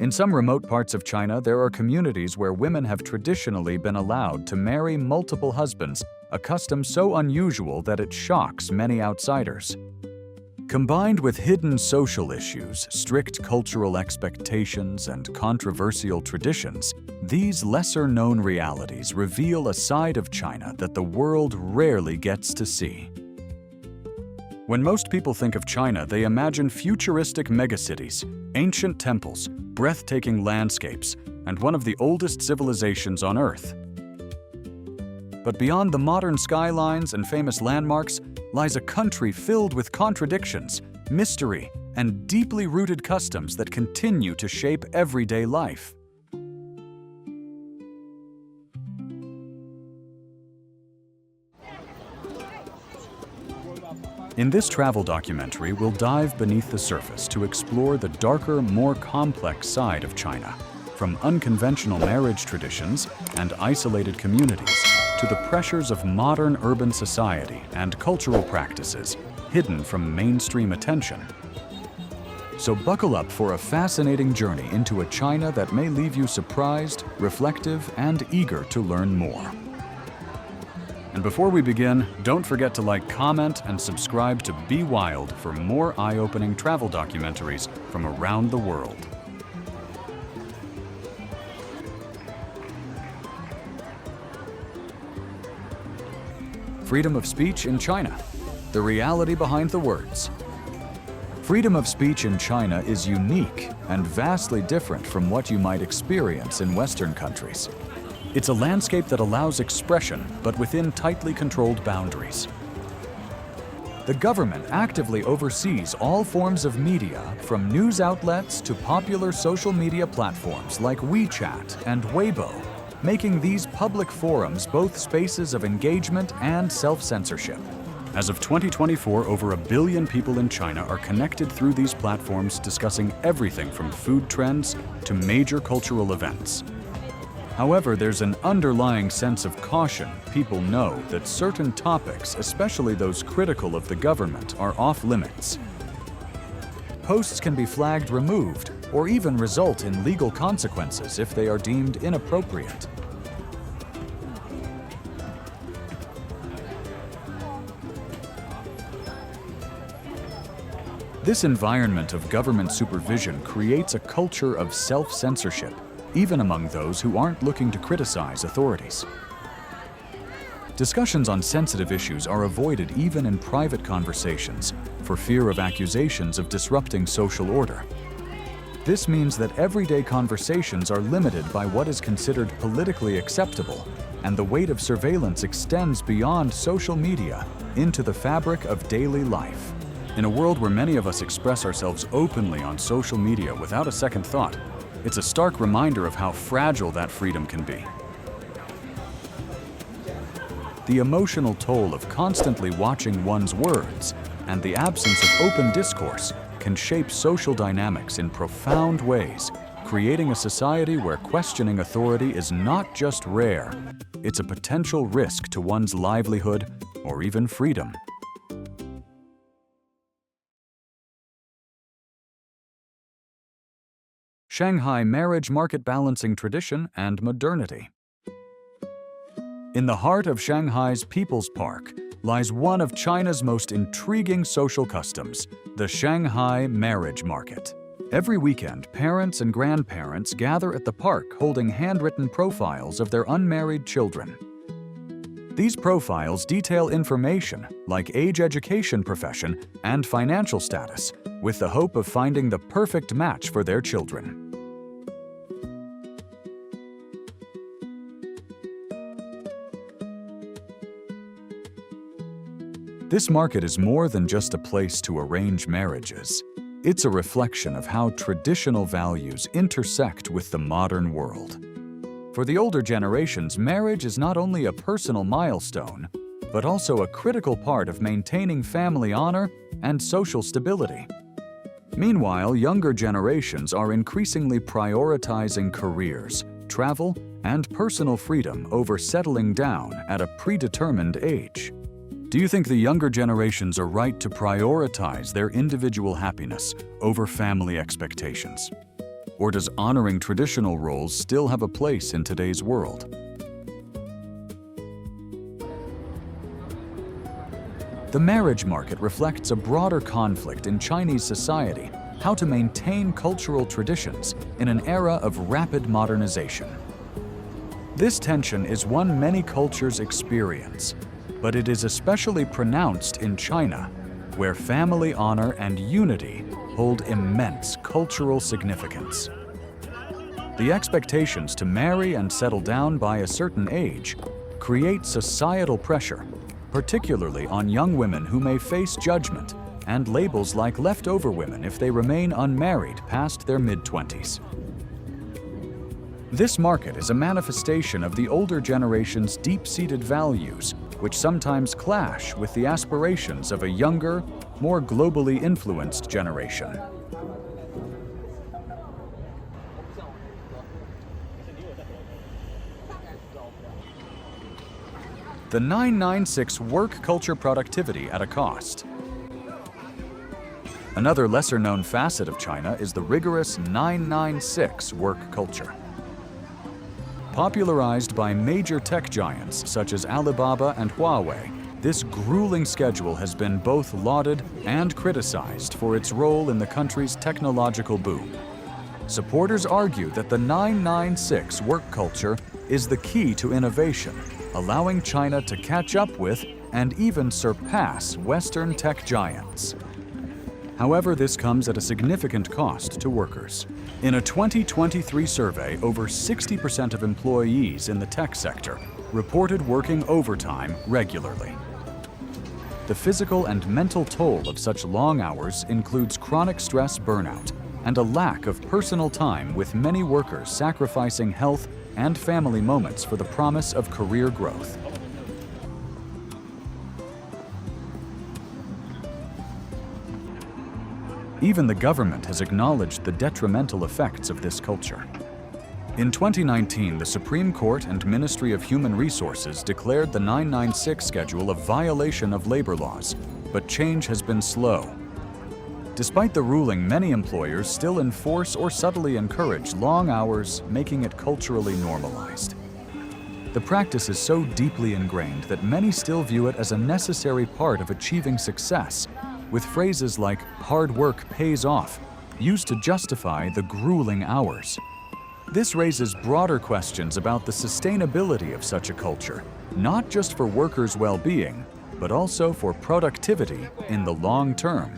In some remote parts of China, there are communities where women have traditionally been allowed to marry multiple husbands, a custom so unusual that it shocks many outsiders. Combined with hidden social issues, strict cultural expectations, and controversial traditions, these lesser-known realities reveal a side of China that the world rarely gets to see. When most people think of China, they imagine futuristic megacities, ancient temples, breathtaking landscapes, and one of the oldest civilizations on Earth. But beyond the modern skylines and famous landmarks lies a country filled with contradictions, mystery, and deeply rooted customs that continue to shape everyday life. In this travel documentary, we'll dive beneath the surface to explore the darker, more complex side of China, from unconventional marriage traditions and isolated communities to the pressures of modern urban society and cultural practices hidden from mainstream attention. So buckle up for a fascinating journey into a China that may leave you surprised, reflective, and eager to learn more. And before we begin, don't forget to like, comment, and subscribe to Beewild for more eye-opening travel documentaries from around the world. Freedom of speech in China. The reality behind the words. Freedom of speech in China is unique and vastly different from what you might experience in Western countries. It's a landscape that allows expression, but within tightly controlled boundaries. The government actively oversees all forms of media, from news outlets to popular social media platforms like WeChat and Weibo, making these public forums both spaces of engagement and self-censorship. As of 2024, over 1 billion people in China are connected through these platforms, discussing everything from food trends to major cultural events. However, there's an underlying sense of caution. People know that certain topics, especially those critical of the government, are off-limits. Posts can be flagged removed, or even result in legal consequences if they are deemed inappropriate. This environment of government supervision creates a culture of self-censorship, even among those who aren't looking to criticize authorities. Discussions on sensitive issues are avoided even in private conversations for fear of accusations of disrupting social order. This means that everyday conversations are limited by what is considered politically acceptable, and the weight of surveillance extends beyond social media into the fabric of daily life. In a world where many of us express ourselves openly on social media without a second thought, it's a stark reminder of how fragile that freedom can be. The emotional toll of constantly watching one's words and the absence of open discourse can shape social dynamics in profound ways, creating a society where questioning authority is not just rare, it's a potential risk to one's livelihood or even freedom. Shanghai Marriage Market balancing tradition and modernity. In the heart of Shanghai's People's Park lies one of China's most intriguing social customs, the Shanghai Marriage Market. Every weekend, parents and grandparents gather at the park holding handwritten profiles of their unmarried children. These profiles detail information like age, education, profession, and financial status, with the hope of finding the perfect match for their children. This market is more than just a place to arrange marriages. It's a reflection of how traditional values intersect with the modern world. For the older generations, marriage is not only a personal milestone, but also a critical part of maintaining family honor and social stability. Meanwhile, younger generations are increasingly prioritizing careers, travel, and personal freedom over settling down at a predetermined age. Do you think the younger generations are right to prioritize their individual happiness over family expectations? Or does honoring traditional roles still have a place in today's world? The marriage market reflects a broader conflict in Chinese society: how to maintain cultural traditions in an era of rapid modernization. This tension is one many cultures experience, but it is especially pronounced in China, where family honor and unity hold immense cultural significance. The expectations to marry and settle down by a certain age create societal pressure, particularly on young women who may face judgment and labels like leftover women if they remain unmarried past their mid-20s. This market is a manifestation of the older generation's deep-seated values, which sometimes clash with the aspirations of a younger, more globally influenced generation. The 996 work culture productivity at a cost. Another lesser-known facet of China is the rigorous 996 work culture. Popularized by major tech giants such as Alibaba and Huawei, this grueling schedule has been both lauded and criticized for its role in the country's technological boom. Supporters argue that the 996 work culture is the key to innovation, allowing China to catch up with and even surpass Western tech giants. However, this comes at a significant cost to workers. In a 2023 survey, over 60% of employees in the tech sector reported working overtime regularly. The physical and mental toll of such long hours includes chronic stress burnout and a lack of personal time, with many workers sacrificing health and family moments for the promise of career growth. Even the government has acknowledged the detrimental effects of this culture. In 2019, the Supreme Court and Ministry of Human Resources declared the 996 schedule a violation of labor laws, but change has been slow. Despite the ruling, many employers still enforce or subtly encourage long hours, making it culturally normalized. The practice is so deeply ingrained that many still view it as a necessary part of achieving success, with phrases like "hard work pays off" used to justify the grueling hours. This raises broader questions about the sustainability of such a culture, not just for workers' well-being, but also for productivity in the long term.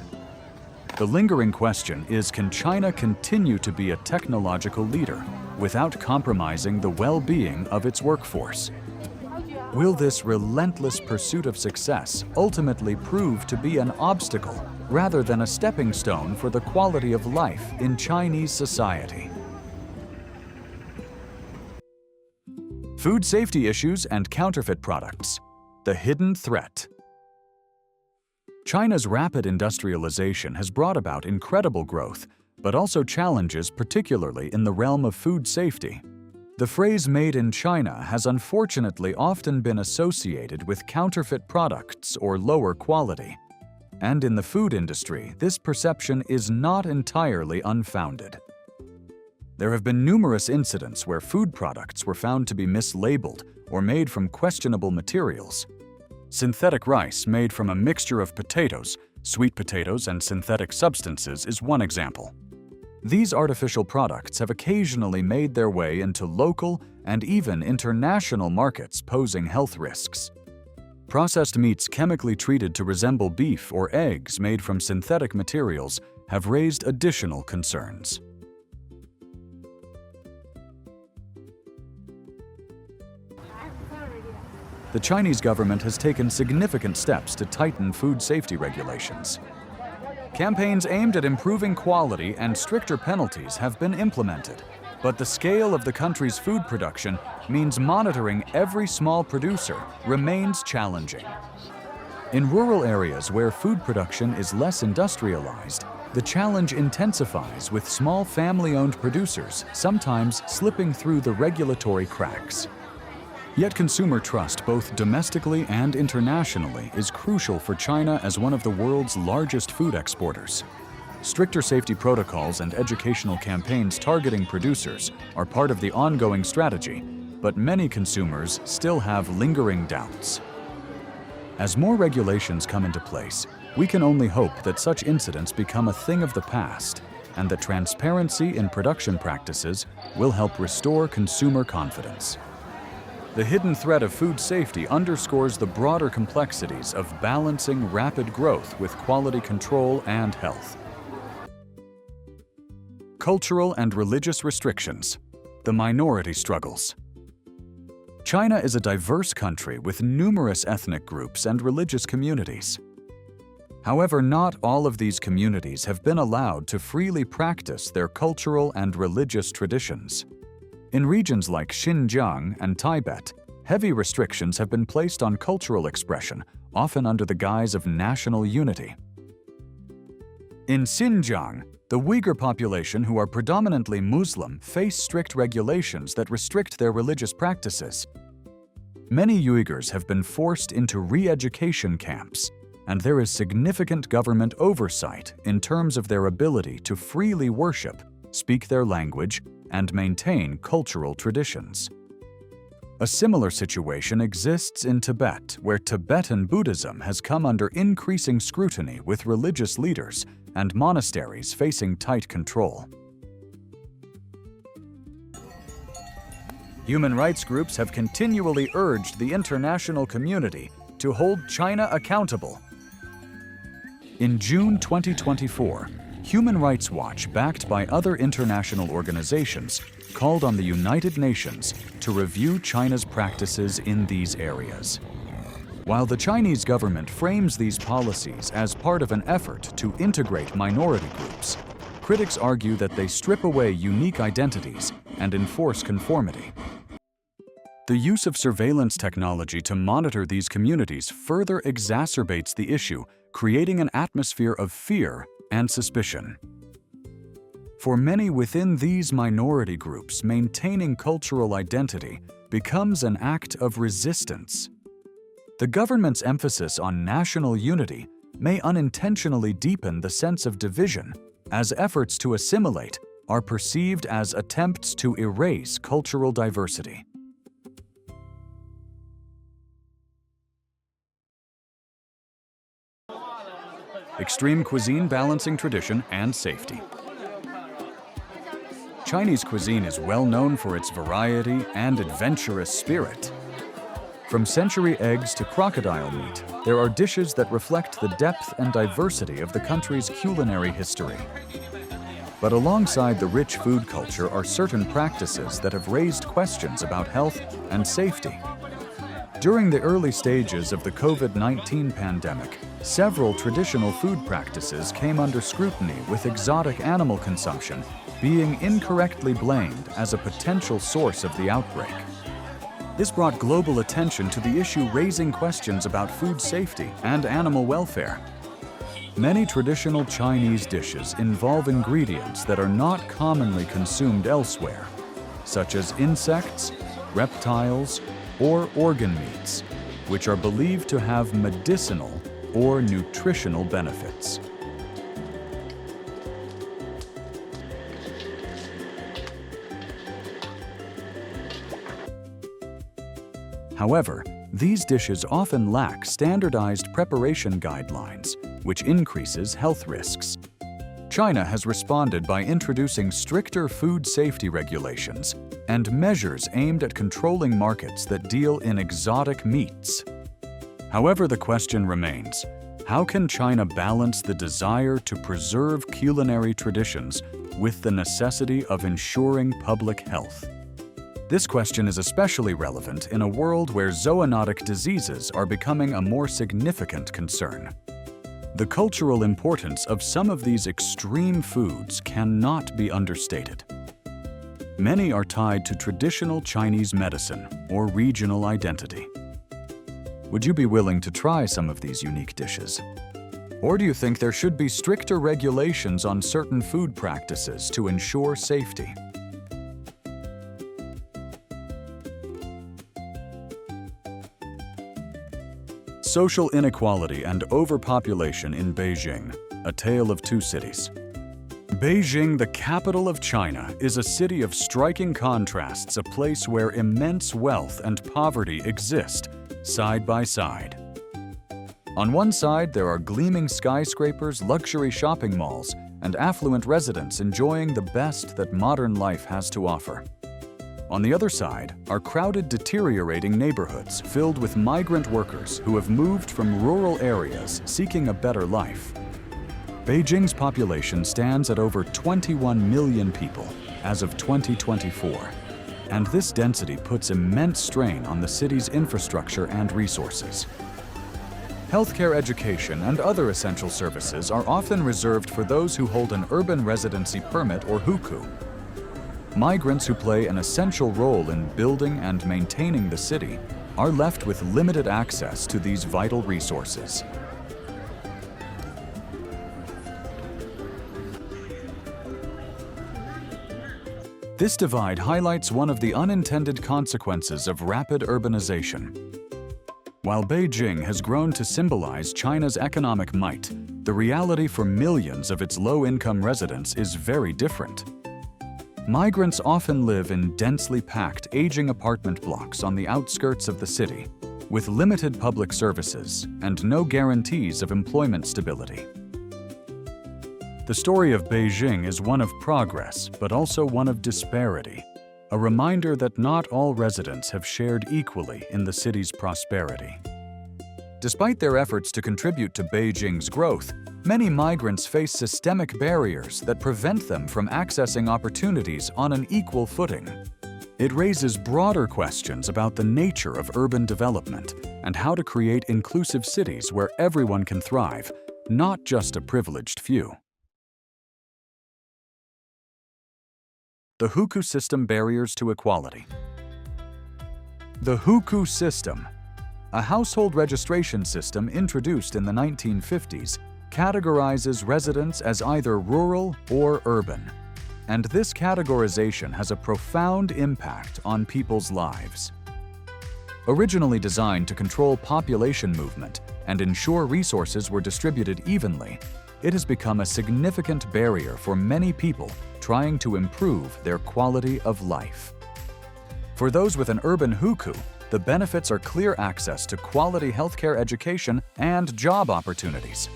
The lingering question is, can China continue to be a technological leader without compromising the well-being of its workforce? Will this relentless pursuit of success ultimately prove to be an obstacle rather than a stepping stone for the quality of life in Chinese society? Food safety issues and counterfeit products. The hidden threat. China's rapid industrialization has brought about incredible growth, but also challenges, particularly in the realm of food safety. The phrase "made in China" has unfortunately often been associated with counterfeit products or lower quality. And in the food industry, this perception is not entirely unfounded. There have been numerous incidents where food products were found to be mislabeled or made from questionable materials. Synthetic rice made from a mixture of potatoes, sweet potatoes, and synthetic substances is one example. These artificial products have occasionally made their way into local and even international markets, posing health risks. Processed meats chemically treated to resemble beef or eggs made from synthetic materials have raised additional concerns. The Chinese government has taken significant steps to tighten food safety regulations. Campaigns aimed at improving quality and stricter penalties have been implemented, but the scale of the country's food production means monitoring every small producer remains challenging. In rural areas where food production is less industrialized, the challenge intensifies, with small family-owned producers sometimes slipping through the regulatory cracks. Yet consumer trust, both domestically and internationally, is crucial for China as one of the world's largest food exporters. Stricter safety protocols and educational campaigns targeting producers are part of the ongoing strategy, but many consumers still have lingering doubts. As more regulations come into place, we can only hope that such incidents become a thing of the past and that transparency in production practices will help restore consumer confidence. The hidden threat of food safety underscores the broader complexities of balancing rapid growth with quality control and health. Cultural and religious restrictions. The minority struggles. China is a diverse country with numerous ethnic groups and religious communities. However, not all of these communities have been allowed to freely practice their cultural and religious traditions. In regions like Xinjiang and Tibet, heavy restrictions have been placed on cultural expression, often under the guise of national unity. In Xinjiang, the Uyghur population, who are predominantly Muslim, face strict regulations that restrict their religious practices. Many Uyghurs have been forced into re-education camps, and there is significant government oversight in terms of their ability to freely worship, speak their language, and maintain cultural traditions. A similar situation exists in Tibet, where Tibetan Buddhism has come under increasing scrutiny with religious leaders and monasteries facing tight control. Human rights groups have continually urged the international community to hold China accountable. In June 2024, Human Rights Watch, backed by other international organizations, called on the United Nations to review China's practices in these areas. While the Chinese government frames these policies as part of an effort to integrate minority groups, critics argue that they strip away unique identities and enforce conformity. The use of surveillance technology to monitor these communities further exacerbates the issue, creating an atmosphere of fear and suspicion. For many within these minority groups, maintaining cultural identity becomes an act of resistance. The government's emphasis on national unity may unintentionally deepen the sense of division, as efforts to assimilate are perceived as attempts to erase cultural diversity. Extreme cuisine balancing tradition and safety. Chinese cuisine is well known for its variety and adventurous spirit. From century eggs to crocodile meat, there are dishes that reflect the depth and diversity of the country's culinary history. But alongside the rich food culture are certain practices that have raised questions about health and safety. During the early stages of the COVID-19 pandemic, several traditional food practices came under scrutiny, with exotic animal consumption being incorrectly blamed as a potential source of the outbreak. This brought global attention to the issue, raising questions about food safety and animal welfare. Many traditional Chinese dishes involve ingredients that are not commonly consumed elsewhere, such as insects, reptiles, or organ meats, which are believed to have medicinal or nutritional benefits. However, these dishes often lack standardized preparation guidelines, which increases health risks. China has responded by introducing stricter food safety regulations and measures aimed at controlling markets that deal in exotic meats. However, the question remains, how can China balance the desire to preserve culinary traditions with the necessity of ensuring public health? This question is especially relevant in a world where zoonotic diseases are becoming a more significant concern. The cultural importance of some of these extreme foods cannot be understated. Many are tied to traditional Chinese medicine or regional identity. Would you be willing to try some of these unique dishes? Or do you think there should be stricter regulations on certain food practices to ensure safety? Social inequality and overpopulation in Beijing, a tale of two cities. Beijing, the capital of China, is a city of striking contrasts, a place where immense wealth and poverty exist side by side. On one side, there are gleaming skyscrapers, luxury shopping malls, and affluent residents enjoying the best that modern life has to offer. On the other side are crowded, deteriorating neighborhoods filled with migrant workers who have moved from rural areas seeking a better life. Beijing's population stands at over 21 million people as of 2024, and this density puts immense strain on the city's infrastructure and resources. Healthcare, education, and other essential services are often reserved for those who hold an urban residency permit or Hukou. Migrants who play an essential role in building and maintaining the city are left with limited access to these vital resources. This divide highlights one of the unintended consequences of rapid urbanization. While Beijing has grown to symbolize China's economic might, the reality for millions of its low-income residents is very different. Migrants often live in densely packed, aging apartment blocks on the outskirts of the city, with limited public services and no guarantees of employment stability. The story of Beijing is one of progress, but also one of disparity, a reminder that not all residents have shared equally in the city's prosperity. Despite their efforts to contribute to Beijing's growth, many migrants face systemic barriers that prevent them from accessing opportunities on an equal footing. It raises broader questions about the nature of urban development and how to create inclusive cities where everyone can thrive, not just a privileged few. The Hukou system barriers to equality. The Hukou system, a household registration system introduced in the 1950s, categorizes residents as either rural or urban. And this categorization has a profound impact on people's lives. Originally designed to control population movement and ensure resources were distributed evenly, it has become a significant barrier for many people trying to improve their quality of life. For those with an urban Hukou, the benefits are clear access to quality healthcare, education, and job opportunities.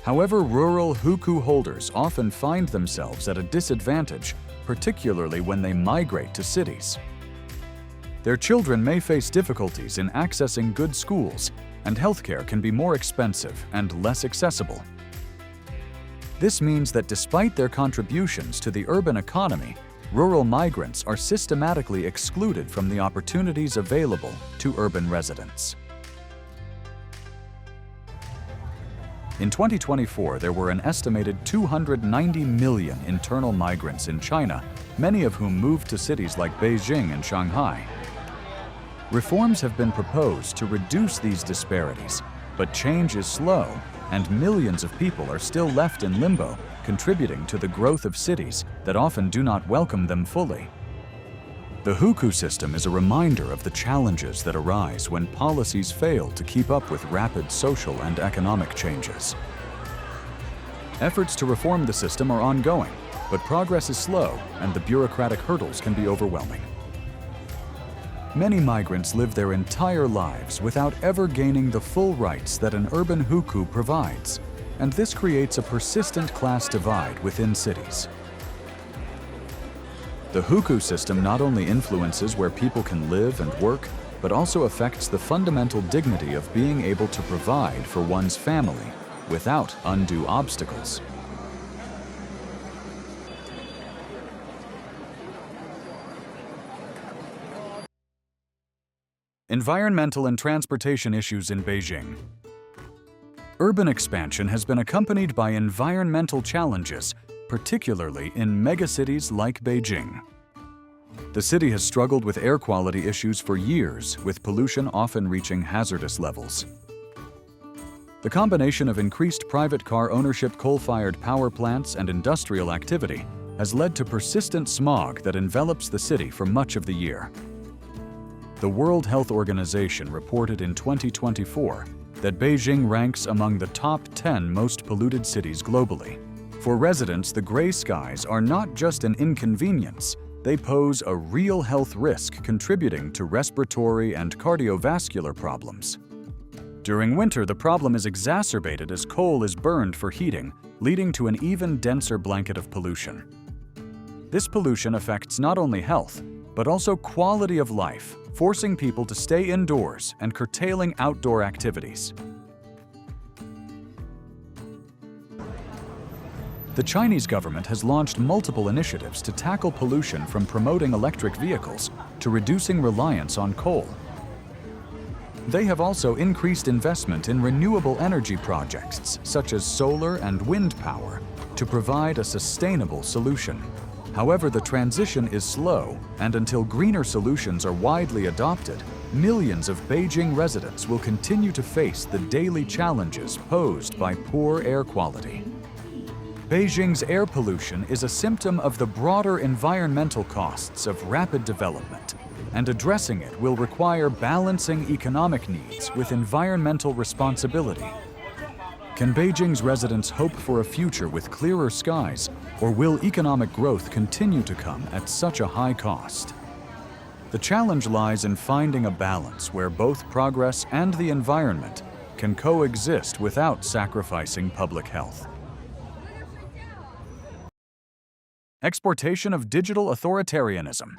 However, rural Hukou holders often find themselves at a disadvantage, particularly when they migrate to cities. Their children may face difficulties in accessing good schools, and healthcare can be more expensive and less accessible. This means that despite their contributions to the urban economy, rural migrants are systematically excluded from the opportunities available to urban residents. In 2024, there were an estimated 290 million internal migrants in China, many of whom moved to cities like Beijing and Shanghai. Reforms have been proposed to reduce these disparities, but change is slow, and millions of people are still left in limbo, contributing to the growth of cities that often do not welcome them fully. The Hukou system is a reminder of the challenges that arise when policies fail to keep up with rapid social and economic changes. Efforts to reform the system are ongoing, but progress is slow and the bureaucratic hurdles can be overwhelming. Many migrants live their entire lives without ever gaining the full rights that an urban Hukou provides, and this creates a persistent class divide within cities. The Hukou system not only influences where people can live and work, but also affects the fundamental dignity of being able to provide for one's family without undue obstacles. Environmental and transportation issues in Beijing. Urban expansion has been accompanied by environmental challenges, particularly in megacities like Beijing. The city has struggled with air quality issues for years, with pollution often reaching hazardous levels. The combination of increased private car ownership, coal-fired power plants, and industrial activity has led to persistent smog that envelops the city for much of the year. The World Health Organization reported in 2024 that Beijing ranks among the top 10 most polluted cities globally. For residents, the gray skies are not just an inconvenience, they pose a real health risk contributing to respiratory and cardiovascular problems. During winter, the problem is exacerbated as coal is burned for heating, leading to an even denser blanket of pollution. This pollution affects not only health, but also quality of life, forcing people to stay indoors and curtailing outdoor activities. The Chinese government has launched multiple initiatives to tackle pollution, from promoting electric vehicles to reducing reliance on coal. They have also increased investment in renewable energy projects such as solar and wind power to provide a sustainable solution. However, the transition is slow, and until greener solutions are widely adopted, millions of Beijing residents will continue to face the daily challenges posed by poor air quality. Beijing's air pollution is a symptom of the broader environmental costs of rapid development, and addressing it will require balancing economic needs with environmental responsibility. Can Beijing's residents hope for a future with clearer skies, or will economic growth continue to come at such a high cost? The challenge lies in finding a balance where both progress and the environment can coexist without sacrificing public health. Exportation of digital authoritarianism.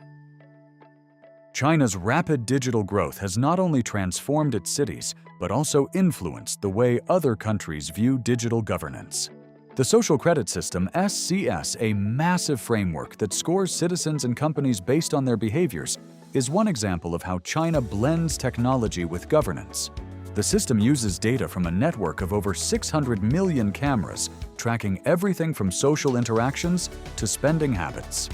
China's rapid digital growth has not only transformed its cities, but also influenced the way other countries view digital governance. The social credit system SCS, a massive framework that scores citizens and companies based on their behaviors, is one example of how China blends technology with governance. The system uses data from a network of over 600 million cameras, tracking everything from social interactions to spending habits.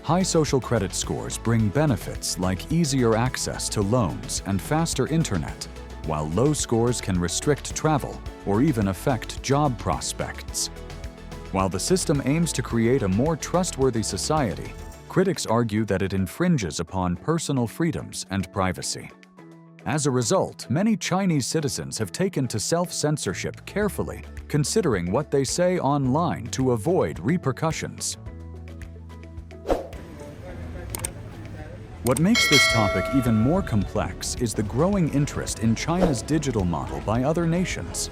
High social credit scores bring benefits like easier access to loans and faster internet, while low scores can restrict travel or even affect job prospects. While the system aims to create a more trustworthy society, critics argue that it infringes upon personal freedoms and privacy. As a result, many Chinese citizens have taken to self-censorship carefully, considering what they say online to avoid repercussions. What makes this topic even more complex is the growing interest in China's digital model by other nations.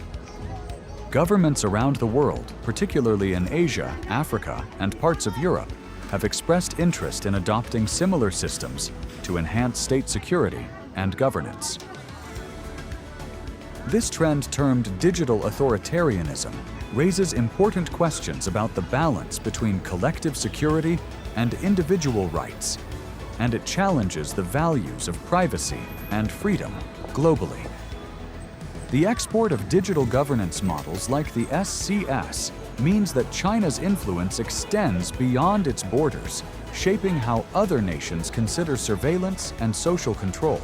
Governments around the world, particularly in Asia, Africa, and parts of Europe, have expressed interest in adopting similar systems to enhance state security and governance. This trend, termed digital authoritarianism, raises important questions about the balance between collective security and individual rights, and it challenges the values of privacy and freedom globally. The export of digital governance models like the SCS means that China's influence extends beyond its borders, shaping how other nations consider surveillance and social control.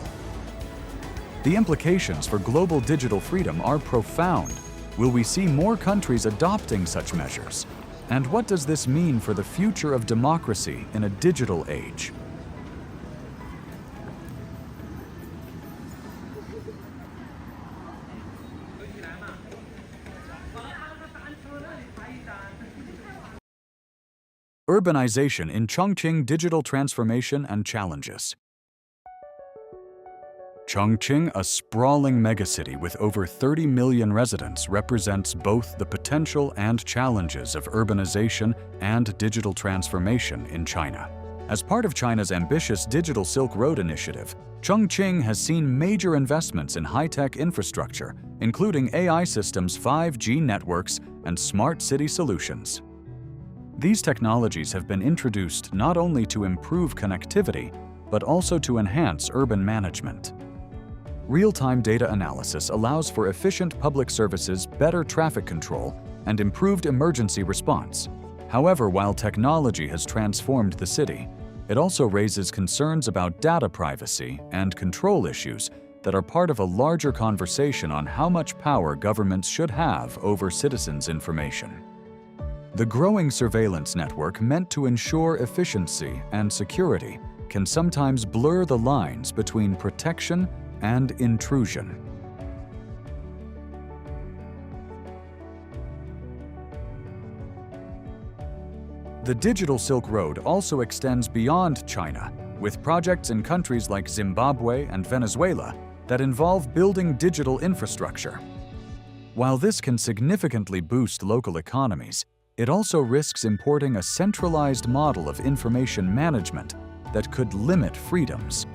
The implications for global digital freedom are profound. Will we see more countries adopting such measures? And what does this mean for the future of democracy in a digital age? Urbanization in Chongqing, digital transformation and challenges. Chongqing, a sprawling megacity with over 30 million residents, represents both the potential and challenges of urbanization and digital transformation in China. As part of China's ambitious Digital Silk Road initiative, Chongqing has seen major investments in high-tech infrastructure, including AI systems, 5G networks, and smart city solutions. These technologies have been introduced not only to improve connectivity, but also to enhance urban management. Real-time data analysis allows for efficient public services, better traffic control, and improved emergency response. However, while technology has transformed the city, it also raises concerns about data privacy and control issues that are part of a larger conversation on how much power governments should have over citizens' information. The growing surveillance network, meant to ensure efficiency and security, can sometimes blur the lines between protection and intrusion. The digital Silk Road also extends beyond China, with projects in countries like Zimbabwe and Venezuela that involve building digital infrastructure. While this can significantly boost local economies, it also risks importing a centralized model of information management that could limit freedoms.